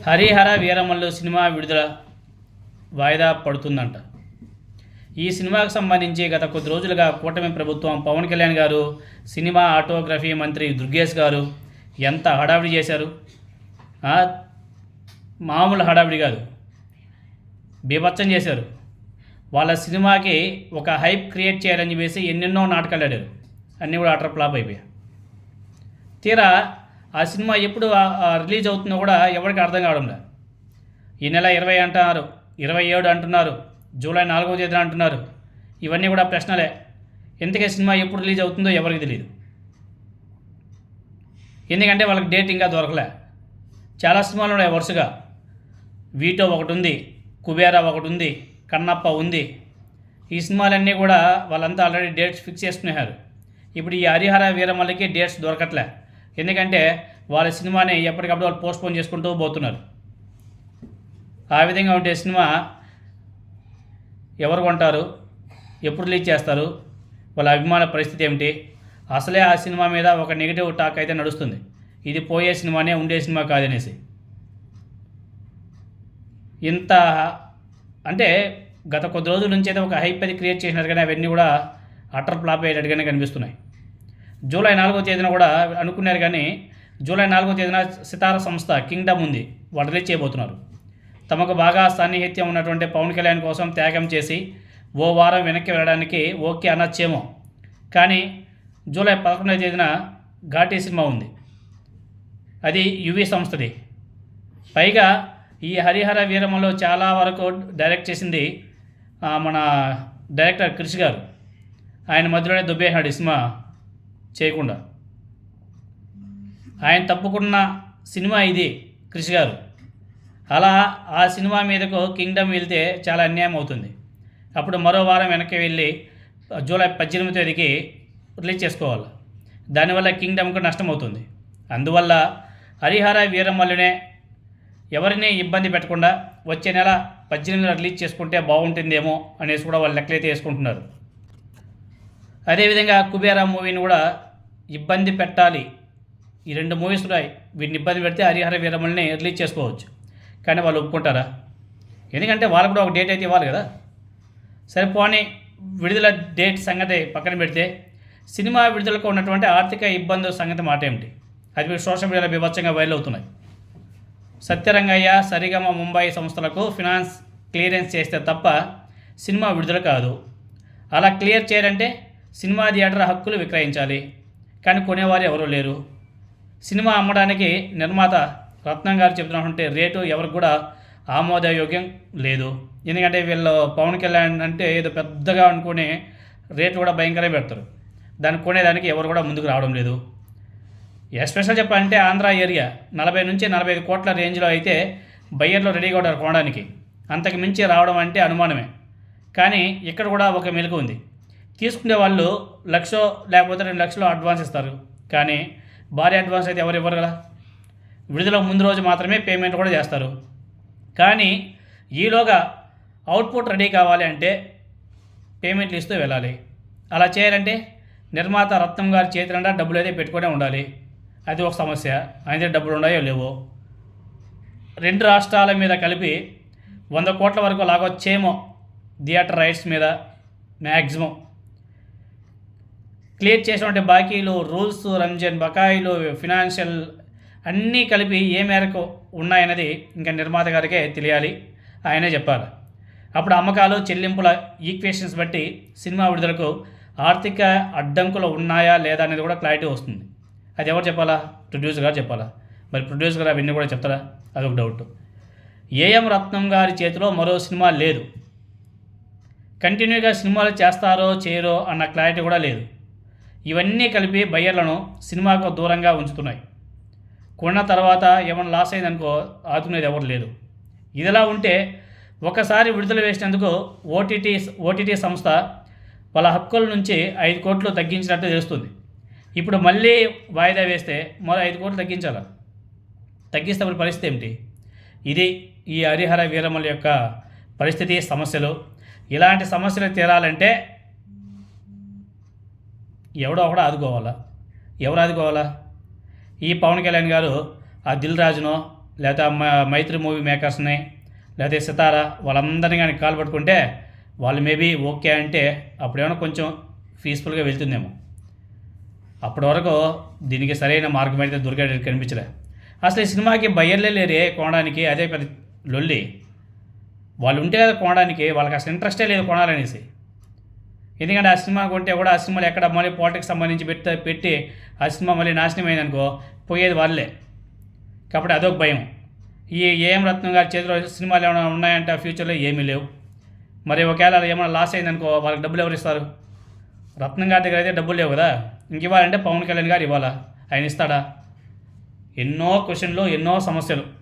Harihara Veeramallu cinema విడుదల వాయిదా పడుతుందంట. ఈ సినిమాకు సంబంధించి గత కొద్ది రోజులుగా కూటమి ప్రభుత్వం, పవన్ కళ్యాణ్ గారు, సినిమా ఆటోగ్రఫీ మంత్రి దుర్గేష్ గారు ఎంత హడావిడి చేశారు. మామూలు హడావిడి కాదు, బీభత్సం చేశారు. వాళ్ళ సినిమాకి ఒక హైప్ క్రియేట్ చేయాలని చెప్పేసి ఎన్నెన్నో నాటకాలు ఆడారు. అన్నీ కూడా అటర్ ఫ్లాప్ అయిపోయాయి. తీరా ఆ సినిమా ఎప్పుడు రిలీజ్ అవుతుందో కూడా ఎవరికి అర్థం కావడం లేదు. ఈ నెల 20 అంటున్నారు, 27 అంటున్నారు, జూలై 4వ తేదీన అంటున్నారు. ఇవన్నీ కూడా ప్రశ్నలే. ఎందుకే సినిమా ఎప్పుడు రిలీజ్ అవుతుందో ఎవరికి తెలియదు. ఎందుకంటే వాళ్ళకి డేట్ ఇంకా దొరకలే. చాలా సినిమాలు ఉన్నాయి వరుసగా. వీటో ఒకటి ఉంది, కుబేరా ఒకటి ఉంది, కన్నప్ప ఉంది. ఈ సినిమాలన్నీ కూడా వాళ్ళంతా ఆల్రెడీ డేట్స్ ఫిక్స్ చేసుకునేవారు. ఇప్పుడు ఈ హరిహర వీరమల్లికి డేట్స్ దొరకట్లే. ఎందుకంటే వాళ్ళ సినిమాని ఎప్పటికప్పుడు వాళ్ళు పోస్ట్పోన్ చేసుకుంటూ పోతున్నారు. ఆ విధంగా ఉంటే సినిమా ఎవరు కొంటారు, ఎప్పుడు రిలీజ్ చేస్తారు, వాళ్ళ అభిమాన పరిస్థితి ఏమిటి? అసలే ఆ సినిమా మీద ఒక నెగిటివ్ టాక్ అయితే నడుస్తుంది. ఇది పోయే సినిమానే, ఉండే సినిమా కాదనేసి. ఇంత అంటే గత కొద్ది రోజుల నుంచి అయితే ఒక హైప్ అది క్రియేట్ చేసినట్టుగానే అవన్నీ కూడా అటర్ ఫ్లాప్ అయ్యేటట్టుగానే కనిపిస్తున్నాయి. జూలై 4వ తేదీన కూడా అనుకున్నారు, కానీ జూలై 4వ తేదీన సితార సంస్థ కింగ్డమ్ ఉంది, వాళ్ళు రిలీజ్ చేయబోతున్నారు. తమకు బాగా సాన్నిహిత్యం ఉన్నటువంటి పవన్ కళ్యాణ్ కోసం త్యాగం చేసి ఓ వారం వెనక్కి వెళ్ళడానికి ఓకే అనొచ్చేమో. కానీ జూలై 11వ తేదీన ఘాటీ సినిమా ఉంది, అది యువి సంస్థది. పైగా ఈ హరిహర వీరమలో చాలా వరకు డైరెక్ట్ చేసింది మన డైరెక్టర్ క్రిష్ గారు. ఆయన మధ్యలోనే దుబ్బేశాడు ఈ సినిమా చేయకుండా. ఆయన తప్పుకున్న సినిమా ఇది క్రిష్ గారు. అలా ఆ సినిమా మీదకు కింగ్డమ్ వెళ్తే చాలా అన్యాయం అవుతుంది. అప్పుడు మరో వారం వెనక్కి వెళ్ళి జూలై 18వ తేదీకి రిలీజ్ చేసుకోవాలి. దానివల్ల కింగ్డమ్కు నష్టం అవుతుంది. అందువల్ల హరిహర వీరమల్లునే ఎవరిని ఇబ్బంది పెట్టకుండా వచ్చే నెల 18న రిలీజ్ చేసుకుంటే బాగుంటుందేమో అనేసి కూడా వాళ్ళు లెక్కలైతే వేసుకుంటున్నారు. అదేవిధంగా కుబేరా మూవీని కూడా ఇబ్బంది పెట్టాలి. ఈ 2 మూవీస్ ఉన్నాయి, వీటిని ఇబ్బంది పెడితే హరిహర వీరమల్ని రిలీజ్ చేసుకోవచ్చు. కానీ వాళ్ళు ఒప్పుకుంటారా? ఎందుకంటే వాళ్ళకు కూడా ఒక డేట్ అయితే ఇవ్వాలి కదా. సరిపోని విడుదల డేట్ సంగతి పక్కన పెడితే సినిమా విడుదలకు ఉన్నటువంటి ఆర్థిక ఇబ్బందుల సంగతి మాట ఏమిటి? అది మీరు సోషల్ మీడియాలో బీభత్సంగా వైరల్ అవుతున్నాయి. సత్యరంగయ్య, సరిగమ ముంబై సంస్థలకు ఫినాన్స్ క్లియరెన్స్ చేస్తే తప్ప సినిమా విడుదల కాదు. అలా క్లియర్ చేయాలంటే సినిమా థియేటర్ హక్కులు విక్రయించాలి, కానీ కొనేవారు ఎవరూ లేరు. సినిమా అమ్మడానికి నిర్మాత రత్నం గారు చెబుతున్నటువంటి రేటు ఎవరికి కూడా ఆమోదయోగ్యం లేదు. ఎందుకంటే వీళ్ళు పవన్ కళ్యాణ్ అంటే ఏదో పెద్దగా అనుకుని రేట్లు కూడా భయంకరంగా పెడతారు. దాన్ని కొనేదానికి ఎవరు కూడా ముందుకు రావడం లేదు. ఎస్పెషల్ చెప్పాలంటే ఆంధ్ర ఏరియా 40 నుంచి 45 కోట్ల రేంజ్లో అయితే బయ్యర్లు రెడీగా ఉంటారు కొనడానికి. అంతకు మించి రావడం అంటే అనుమానమే. కానీ ఇక్కడ కూడా ఒక మెలకు ఉంది. తీసుకునే వాళ్ళు 1,00,000 లేకపోతే 2 లక్షలు అడ్వాన్స్ ఇస్తారు. కానీ భారీ అడ్వాన్స్ అయితే ఎవరు ఇవ్వరు కదా. విడుదల ముందు రోజు మాత్రమే పేమెంట్ కూడా చేస్తారు. కానీ ఈలోగా అవుట్పుట్ రెడీ కావాలి అంటే పేమెంట్లు ఇస్తూ వెళ్ళాలి. అలా చేయాలంటే నిర్మాత రత్నం గారి చేతులంటే డబ్బులు అయితే పెట్టుకునే ఉండాలి. అది ఒక సమస్య. అయితే డబ్బులు ఉన్నాయో లేవో. 2 రాష్ట్రాల మీద కలిపి 100 కోట్ల వరకు లాగొచ్చేమో థియేటర్ రైట్స్ మీద. మ్యాక్సిమం క్లియర్ చేసినటువంటి బాకీలు, రూల్స్, రంజాన్ బకాయిలు, ఫినాన్షియల్ అన్నీ కలిపి ఏ మేరకు ఉన్నాయన్నది ఇంకా నిర్మాత గారికే తెలియాలి, ఆయనే చెప్పాలి. అప్పుడు అమ్మకాలు, చెల్లింపుల ఈక్వేషన్స్ బట్టి సినిమా విడుదలకు ఆర్థిక అడ్డంకులు ఉన్నాయా లేదా అనేది కూడా క్లారిటీ వస్తుంది. అది ఎవరు చెప్పాలా? ప్రొడ్యూసర్ గారు చెప్పాలా? మరి ప్రొడ్యూసర్ గారు అవన్నీ కూడా చెప్తారా? అదొక డౌట్. ఏఎం రత్నం గారి చేతిలో మరో సినిమా లేదు. కంటిన్యూగా సినిమాలు చేస్తారో చేయరో అన్న క్లారిటీ కూడా లేదు. ఇవన్నీ కలిపి బయ్యర్లను సినిమాకు దూరంగా ఉంచుతున్నాయి. కొన్న తర్వాత ఏమైనా లాస్ అయిందనుకో ఆదుకునేది ఎవరు లేదు. ఇదిలా ఉంటే ఒకసారి విడుదల వేసినందుకు ఓటీటీ సంస్థ వాళ్ళ హక్కుల నుంచి 5 కోట్లు తగ్గించినట్టు తెలుస్తుంది. ఇప్పుడు మళ్ళీ వాయిదా వేస్తే మరో 5 కోట్లు తగ్గించాలా? తగ్గిస్తే పరిస్థితి ఏమిటి? ఇది ఈ హరిహర వీరమల్లు యొక్క పరిస్థితి, సమస్యలు. ఇలాంటి సమస్యలు తీరాలంటే ఎవడో ఒకడు ఆదుకోవాలా. ఎవరు ఆదుకోవాలా? ఈ పవన్ కళ్యాణ్ గారు ఆ దిల్ రాజునో లేకపోతే మైత్రి మూవీ మేకర్స్ని లేకపోతే సితారా వాళ్ళందరినీ కానీ కాలు పట్టుకుంటే వాళ్ళు మేబీ ఓకే అంటే అప్పుడేమైనా కొంచెం పీస్ఫుల్గా వెళ్తుందేమో. అప్పటి వరకు దీనికి సరైన మార్గం అయితే దొరికేటట్టు కనిపించలే. అసలు ఈ సినిమాకి బయ్యర్లే లేరే కొనడానికి, అదే పెద్ద లొల్లి. వాళ్ళు ఉంటే కదా కొనడానికి, వాళ్ళకి అసలు ఇంట్రెస్టే లేదు కొనాలనేసి. ఎందుకంటే ఆ సినిమా కొంటే కూడా ఆ సినిమాలు ఎక్కడ మళ్ళీ పాలిటిక్స్ సంబంధించి పెట్టి ఆ సినిమా మళ్ళీ నాశనం అయిందనుకో పోయేది వాళ్ళే. కాబట్టి అదొక భయం. ఈ ఏఎం రత్నం గారి చేతిలో సినిమాలు ఏమైనా ఉన్నాయంటే ఆ ఫ్యూచర్లో ఏమీ లేవు. మరి ఒకవేళ ఏమైనా లాస్ అయిందనుకో వాళ్ళకి డబ్బులు ఎవరు ఇస్తారు? రత్నం గారి దగ్గర అయితే డబ్బులు లేవు కదా. ఇంక ఇవ్వాలంటే పవన్ కళ్యాణ్ గారు ఇవ్వాలా? ఆయన ఇస్తాడా? ఎన్నో క్వశ్చన్లు, ఎన్నో సమస్యలు.